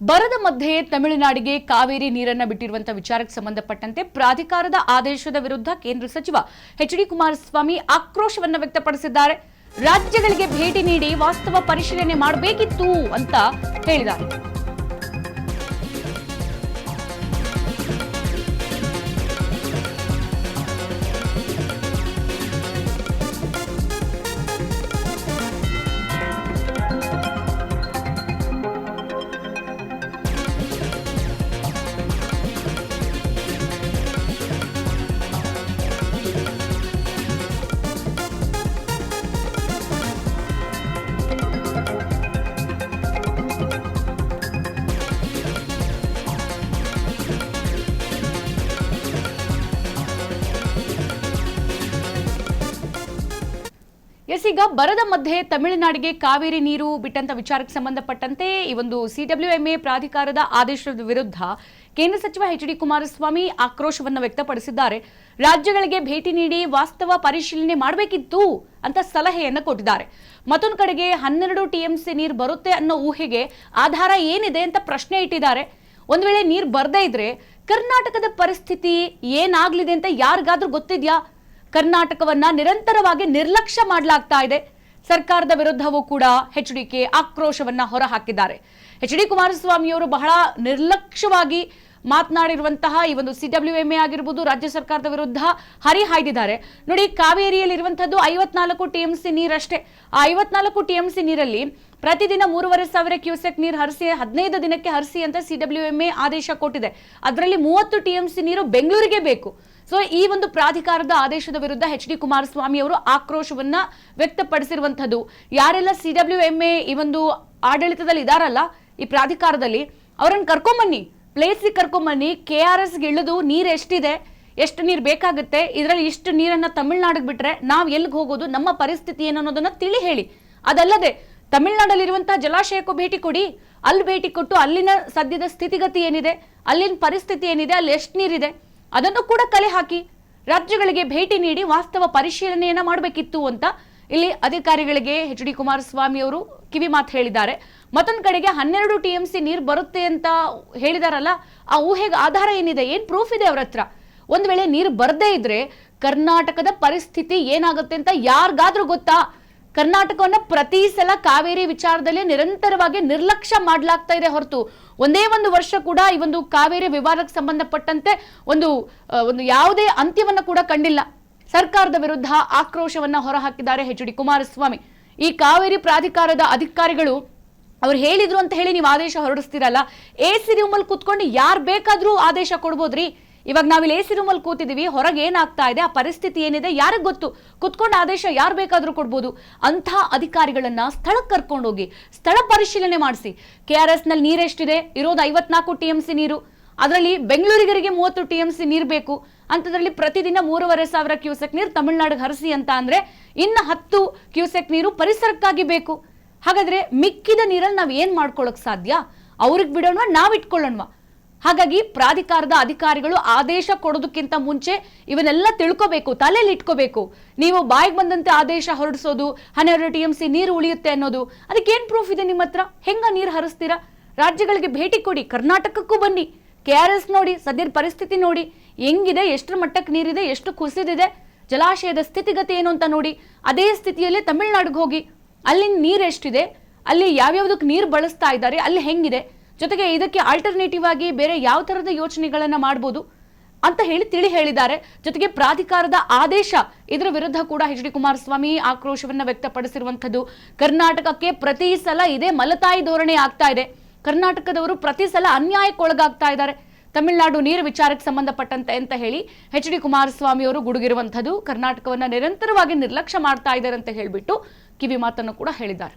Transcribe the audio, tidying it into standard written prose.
ಬರದ ಮಧ್ಯೆ ತಮಿಳುನಾಡಿಗೆ ಕಾವೇರಿ ನೀರನ್ನ ಬಿಟ್ಟಿರುವಂತಹ ವಿಚಾರಕ್ಕೆ ಸಂಬಂಧಪಟ್ಟಂತೆ ಪ್ರಾಧಿಕಾರದ ಆದೇಶದ ವಿರುದ್ಧ ಕೇಂದ್ರ ಸಚಿವ ಎಚ್.ಡಿ. ಕುಮಾರಸ್ವಾಮಿ ಆಕ್ರೋಶವನ್ನು ವ್ಯಕ್ತಪಡಿಸಿದ್ದಾರೆ. ರಾಜ್ಯಗಳಿಗೆ ಭೇಟಿ ನೀಡಿ ವಾಸ್ತವ ಪರಿಶೀಲನೆ ಮಾಡಬೇಕಿತ್ತು ಅಂತ ಹೇಳಿದ್ದಾರೆ. ಈಗ ಬರದ ಮಧ್ಯೆ ತಮಿಳುನಾಡಿಗೆ ಕಾವೇರಿ ನೀರು ಬಿಟ್ಟಂತ ವಿಚಾರಕ್ಕೆ ಸಂಬಂಧಪಟ್ಟಂತೆ ಈ ಒಂದು ಸಿಡಬ್ಲ್ಯೂಎಂಎ ಪ್ರಾಧಿಕಾರದ ಆದೇಶದ ವಿರುದ್ಧ ಕೇಂದ್ರ ಸಚಿವ ಎಚ್.ಡಿ. ಕುಮಾರಸ್ವಾಮಿ ಆಕ್ರೋಶವನ್ನು ವ್ಯಕ್ತಪಡಿಸಿದ್ದಾರೆ. ರಾಜ್ಯಗಳಿಗೆ ಭೇಟಿ ನೀಡಿ ವಾಸ್ತವ ಪರಿಶೀಲನೆ ಮಾಡಬೇಕಿತ್ತು ಅಂತ ಸಲಹೆಯನ್ನು ಕೊಟ್ಟಿದ್ದಾರೆ. ಮತ್ತೊಂದು ಕಡೆಗೆ 12 TMC ನೀರು ಬರುತ್ತೆ ಅನ್ನೋ ಊಹೆಗೆ ಆಧಾರ ಏನಿದೆ ಅಂತ ಪ್ರಶ್ನೆ ಇಟ್ಟಿದ್ದಾರೆ. ಒಂದ್ ವೇಳೆ ನೀರು ಬರ್ದೇ ಇದ್ರೆ ಕರ್ನಾಟಕದ ಪರಿಸ್ಥಿತಿ ಏನಾಗ್ಲಿದೆ ಅಂತ ಯಾರಿಗಾದ್ರೂ ಗೊತ್ತಿದ್ಯಾ? ಕರ್ನಾಟಕವನ್ನ ನಿರಂತರವಾಗಿ ನಿರ್ಲಕ್ಷ್ಯ ಮಾಡಲಾಗ್ತಾ ಇದೆ. ಸರ್ಕಾರದ ವಿರುದ್ಧವೂ ಕೂಡ ಎಚ್.ಡಿ.ಕೆ ಆಕ್ರೋಶವನ್ನ ಹೊರಹಾಕಿದ್ದಾರೆ. ಎಚ್.ಡಿ. ಕುಮಾರಸ್ವಾಮಿಯವರು ಬಹಳ ನಿರ್ಲಕ್ಷ್ಯವಾಗಿ ಮಾತನಾಡಿರುವಂತಹ ಈ ಒಂದು ಸಿಡಬ್ಲ್ಯೂಎಂಎ ಆಗಿರ್ಬೋದು, ರಾಜ್ಯ ಸರ್ಕಾರದ ವಿರುದ್ಧ ಹರಿಹಾಯ್ದಿದ್ದಾರೆ. ನೋಡಿ, ಕಾವೇರಿಯಲ್ಲಿರುವಂತದ್ದು 54 TMC ನೀರಷ್ಟೇ. ಆ 54 TMC ನೀರಲ್ಲಿ ಪ್ರತಿದಿನ 3,500 ಕ್ಯೂಸೆಕ್ ನೀರು ಹರಿಸಿ 15 ದಿನಕ್ಕೆ ಹರಿಸಿ ಅಂತ ಸಿಡಬ್ಲ್ಯೂಎಂಎ ಆದೇಶ ಕೊಟ್ಟಿದೆ. ಅದರಲ್ಲಿ 30 TMC ನೀರು ಬೆಂಗಳೂರಿಗೆ ಬೇಕು. ಸೊ ಈ ಒಂದು ಪ್ರಾಧಿಕಾರದ ಆದೇಶದ ವಿರುದ್ಧ ಎಚ್.ಡಿ. ಕುಮಾರಸ್ವಾಮಿ ಅವರು ಆಕ್ರೋಶವನ್ನ ವ್ಯಕ್ತಪಡಿಸಿರುವಂತದ್ದು. ಯಾರೆಲ್ಲ ಸಿಡಬ್ಲ್ಯೂಎಂಎ ಈ ಒಂದು ಆಡಳಿತದಲ್ಲಿ ಇದಾರಲ್ಲ, ಈ ಪ್ರಾಧಿಕಾರದಲ್ಲಿ, ಅವರನ್ನು ಕರ್ಕೊಂಬನ್ನಿ, ಪ್ಲೇಸ್ಗೆ ಕರ್ಕೊಂಬನ್ನಿ. KRSಗೆ ಇಳಿದು ನೀರು ಎಷ್ಟಿದೆ, ಎಷ್ಟು ನೀರು ಬೇಕಾಗುತ್ತೆ, ಇದರಲ್ಲಿ ಇಷ್ಟು ನೀರನ್ನ ತಮಿಳ್ನಾಡಿಗೆ ಬಿಟ್ರೆ ನಾವು ಎಲ್ಲಿಗೆ ಹೋಗೋದು, ನಮ್ಮ ಪರಿಸ್ಥಿತಿ ಏನು ಅನ್ನೋದನ್ನ ತಿಳಿ ಹೇಳಿ. ಅದಲ್ಲದೆ ತಮಿಳ್ನಾಡಲ್ಲಿರುವಂತಹ ಜಲಾಶಯಕ್ಕೂ ಭೇಟಿ ಕೊಡಿ, ಅಲ್ಲಿ ಭೇಟಿ ಕೊಟ್ಟು ಅಲ್ಲಿನ ಸದ್ಯದ ಸ್ಥಿತಿಗತಿ ಏನಿದೆ, ಅಲ್ಲಿನ ಪರಿಸ್ಥಿತಿ ಏನಿದೆ, ಅಲ್ಲಿ ಎಷ್ಟು ನೀರಿದೆ ಅದನ್ನು ಕೂಡ ಕಲೆ ಹಾಕಿ ರಾಜ್ಯಗಳಿಗೆ ಭೇಟಿ ನೀಡಿ ವಾಸ್ತವ ಪರಿಶೀಲನೆಯನ್ನ ಮಾಡಬೇಕಿತ್ತು ಅಂತ ಇಲ್ಲಿ ಅಧಿಕಾರಿಗಳಿಗೆ ಎಚ್.ಡಿ. ಕುಮಾರಸ್ವಾಮಿ ಅವರು ಕಿವಿ ಮಾತು ಹೇಳಿದ್ದಾರೆ. ಮತ್ತೊಂದು ಕಡೆಗೆ 12 TMC ನೀರು ಬರುತ್ತೆ ಅಂತ ಹೇಳಿದಾರಲ್ಲ, ಆ ಊಹೆಗೆ ಆಧಾರ ಏನಿದೆ, ಏನ್ ಪ್ರೂಫ್ ಇದೆ ಅವ್ರ ಹತ್ರ? ಒಂದ್ ವೇಳೆ ನೀರು ಬರದೇ ಇದ್ರೆ ಕರ್ನಾಟಕದ ಪರಿಸ್ಥಿತಿ ಏನಾಗುತ್ತೆ ಅಂತ ಯಾರಿಗಾದ್ರೂ ಗೊತ್ತಾ? ಕರ್ನಾಟಕವನ್ನ ಪ್ರತಿ ಸಲ ಕಾವೇರಿ ವಿಚಾರದಲ್ಲಿ ನಿರಂತರವಾಗಿ ನಿರ್ಲಕ್ಷ್ಯ ಮಾಡಲಾಗ್ತಾ ಇದೆ ಹೊರತು ಒಂದೇ ಒಂದು ವರ್ಷ ಕೂಡ ಈ ಒಂದು ಕಾವೇರಿ ವಿವಾದಕ್ಕೆ ಸಂಬಂಧಪಟ್ಟಂತೆ ಒಂದು ಯಾವುದೇ ಅಂತ್ಯವನ್ನ ಕೂಡ ಕಂಡಿಲ್ಲ. ಸರ್ಕಾರದ ವಿರುದ್ಧ ಆಕ್ರೋಶವನ್ನ ಹೊರಹಾಕಿದ್ದಾರೆ ಎಚ್.ಡಿ. ಕುಮಾರಸ್ವಾಮಿ. ಈ ಕಾವೇರಿ ಪ್ರಾಧಿಕಾರದ ಅಧಿಕಾರಿಗಳು ಅವ್ರು ಹೇಳಿದ್ರು ಅಂತ ಹೇಳಿ ನೀವು ಆದೇಶ ಹೊರಡಿಸ್ತೀರಲ್ಲ, AC ರೂಮಲ್ಲಿ ಕೂತ್ಕೊಂಡು ಯಾರು ಬೇಕಾದ್ರೂ ಆದೇಶ ಕೊಡ್ಬೋದ್ರಿ. ಇವಾಗ ನಾವಿಲ್ಲಿ AC ರೂಮಲ್ಲಿ ಕೂತಿದೀವಿ, ಹೊರಗೆ ಏನಾಗ್ತಾ ಇದೆ, ಆ ಪರಿಸ್ಥಿತಿ ಏನಿದೆ ಯಾರಿಗೆ ಗೊತ್ತು? ಕುತ್ಕೊಂಡು ಆದೇಶ ಯಾರು ಬೇಕಾದ್ರೂ ಕೊಡ್ಬೋದು. ಅಂಥ ಅಧಿಕಾರಿಗಳನ್ನ ಸ್ಥಳಕ್ಕೆ ಕರ್ಕೊಂಡೋಗಿ ಸ್ಥಳ ಪರಿಶೀಲನೆ ಮಾಡಿಸಿ. KRS ನಲ್ಲಿ ನೀರೆಷ್ಟಿದೆ? ಇರೋದು 54 TMC ನೀರು. ಅದರಲ್ಲಿ ಬೆಂಗಳೂರಿಗರಿಗೆ 30 TMC ನೀರು ಬೇಕು. ಅಂತದ್ರಲ್ಲಿ ಪ್ರತಿದಿನ 3,500 ಕ್ಯೂಸೆಕ್ ನೀರು ತಮಿಳ್ನಾಡಿಗೆ ಹರಿಸಿ ಅಂತ ಅಂದ್ರೆ ಇನ್ನು 10 ಕ್ಯೂಸೆಕ್ ನೀರು ಪರಿಸರಕ್ಕಾಗಿ ಬೇಕು. ಹಾಗಾದ್ರೆ ಮಿಕ್ಕಿದ ನೀರಲ್ಲಿ ನಾವ್ ಏನ್ ಮಾಡ್ಕೊಳಕ್ ಸಾಧ್ಯ? ಅವ್ರಿಗೆ ಬಿಡೋಣ, ನಾವ್ ಇಟ್ಕೊಳ್ಳೋಣ. ಹಾಗಾಗಿ ಪ್ರಾಧಿಕಾರದ ಅಧಿಕಾರಿಗಳು ಆದೇಶ ಕೊಡೋದಕ್ಕಿಂತ ಮುಂಚೆ ಇವನ್ನೆಲ್ಲ ತಿಳ್ಕೋಬೇಕು, ತಲೆಯಲ್ಲಿ ಇಟ್ಕೋಬೇಕು. ನೀವು ಬಾಯಿಗೆ ಬಂದಂತೆ ಆದೇಶ ಹೊರಡಿಸೋದು, 12 TMC ನೀರು ಉಳಿಯುತ್ತೆ ಅನ್ನೋದು, ಅದಕ್ಕೇನ್ ಪ್ರೂಫ್ ಇದೆ ನಿಮ್ಮ ಹತ್ರ? ಹೆಂಗ ನೀರು ಹರಿಸ್ತೀರಾ? ರಾಜ್ಯಗಳಿಗೆ ಭೇಟಿ ಕೊಡಿ, ಕರ್ನಾಟಕಕ್ಕೂ ಬನ್ನಿ, KRS ನೋಡಿ, ಸದ್ಯದ ಪರಿಸ್ಥಿತಿ ನೋಡಿ, ಹೆಂಗಿದೆ, ಎಷ್ಟು ಮಟ್ಟಕ್ಕೆ ನೀರಿದೆ, ಎಷ್ಟು ಕುಸಿದಿದೆ, ಜಲಾಶಯದ ಸ್ಥಿತಿಗತಿ ಏನು ಅಂತ ನೋಡಿ. ಅದೇ ಸ್ಥಿತಿಯಲ್ಲಿ ತಮಿಳ್ನಾಡಿಗೆ ಹೋಗಿ, ಅಲ್ಲಿ ನೀರು ಎಷ್ಟಿದೆ, ಅಲ್ಲಿ ಯಾವ್ಯಾವ್ದಕ್ಕೆ ನೀರು ಬಳಸ್ತಾ ಇದ್ದಾರೆ, ಅಲ್ಲಿ ಹೆಂಗಿದೆ, ಜೊತೆಗೆ ಇದಕ್ಕೆ ಆಲ್ಟರ್ನೇಟಿವ್ ಆಗಿ ಬೇರೆ ಯಾವ ತರದ ಯೋಚನೆಗಳನ್ನ ಮಾಡಬಹುದು ಅಂತ ಹೇಳಿ ತಿಳಿ ಹೇಳಿದ್ದಾರೆ. ಜೊತೆಗೆ ಪ್ರಾಧಿಕಾರದ ಆದೇಶ, ಇದರ ವಿರುದ್ಧ ಕೂಡ ಎಚ್.ಡಿ. ಕುಮಾರಸ್ವಾಮಿ ಆಕ್ರೋಶವನ್ನ ವ್ಯಕ್ತಪಡಿಸಿರುವಂತದ್ದು. ಕರ್ನಾಟಕಕ್ಕೆ ಪ್ರತಿ ಸಲ ಇದೇ ಮಲತಾಯಿ ಧೋರಣೆ ಆಗ್ತಾ ಇದೆ. ಕರ್ನಾಟಕದವರು ಪ್ರತಿ ಸಲ ಅನ್ಯಾಯಕ್ಕೊಳಗಾಗ್ತಾ ಇದ್ದಾರೆ ತಮಿಳುನಾಡು ನೀರು ವಿಚಾರಕ್ಕೆ ಸಂಬಂಧಪಟ್ಟಂತೆ ಅಂತ ಹೇಳಿ ಎಚ್.ಡಿ. ಕುಮಾರಸ್ವಾಮಿ ಅವರು ಗುಡುಗಿರುವಂತದ್ದು. ಕರ್ನಾಟಕವನ್ನ ನಿರಂತರವಾಗಿ ನಿರ್ಲಕ್ಷ್ಯ ಮಾಡ್ತಾ ಇದ್ದಾರೆ ಅಂತ ಹೇಳ್ಬಿಟ್ಟು ಕಿವಿ ಮಾತನ್ನು ಕೂಡ ಹೇಳಿದ್ದಾರೆ.